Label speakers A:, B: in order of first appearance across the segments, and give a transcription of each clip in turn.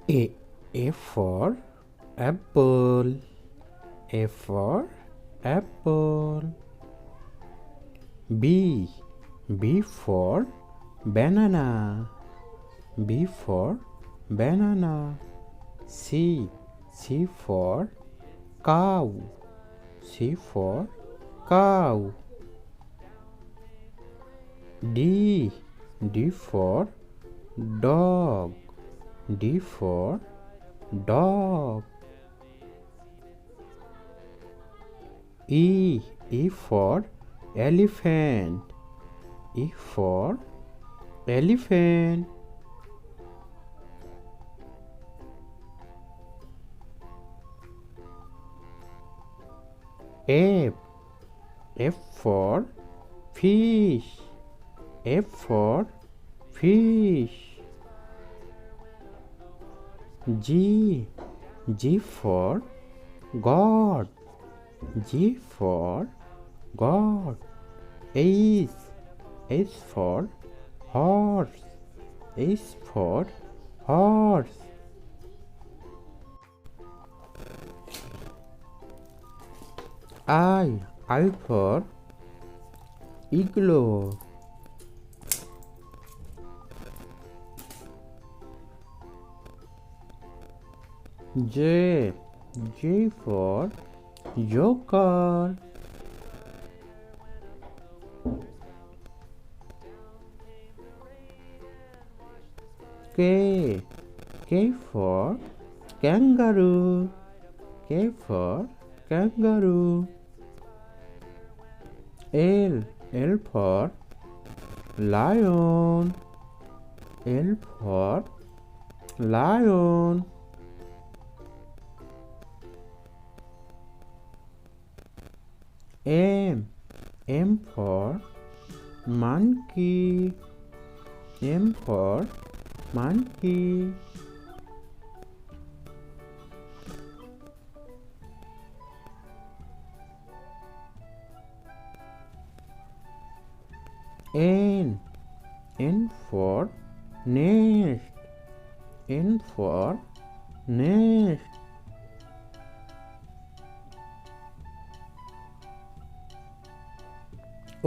A: A for apple. A for apple. B. B for banana. B for banana. C. C for cow. C for cow. D. D for dog. D for dog. E. E for elephant. E for elephant. F. F for fish. F for fish. G. G for God. G for God. H. H for horse. H for horse. I. I for igloo. J. J for joker. K. K for kangaroo. K for kangaroo. L. L for lion. L for lion. M. M for monkey. M for monkey. N. N for nest. N for nest.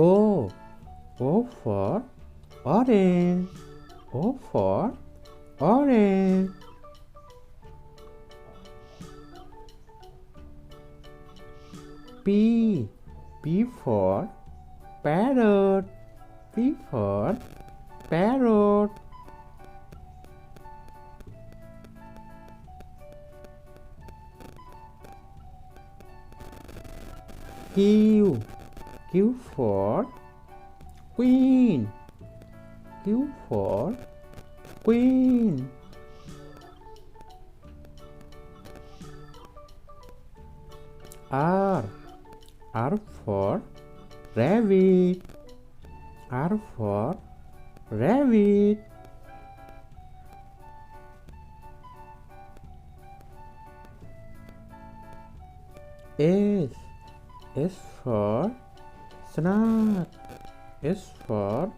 A: O. O for orange. O for orange. P. P for parrot. P for parrot. Q. Q for queen. Q for queen. R. R for rabbit. R for rabbit. S. S for snake. S for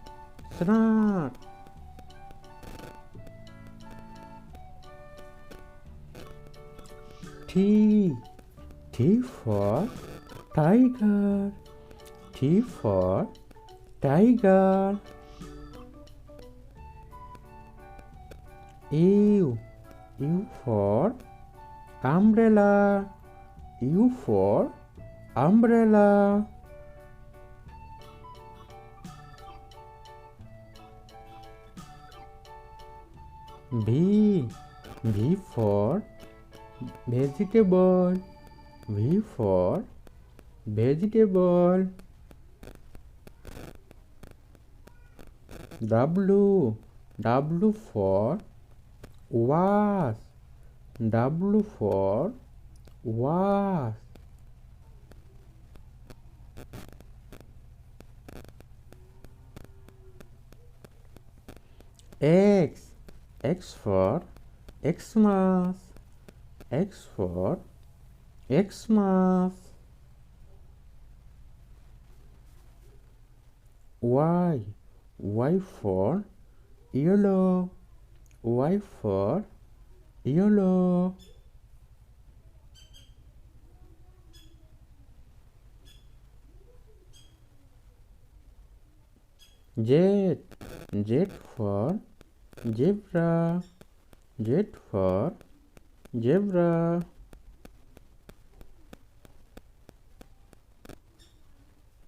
A: snake. T. T for tiger. T for tiger. U. U for umbrella. U for umbrella. V. V for vegetable. V for vegetable. W. W for vase. W for vase. X. X for Xmas. X for Xmas. Y. Y for yellow. Y for yellow. Z. Z for zebra. Z for zebra.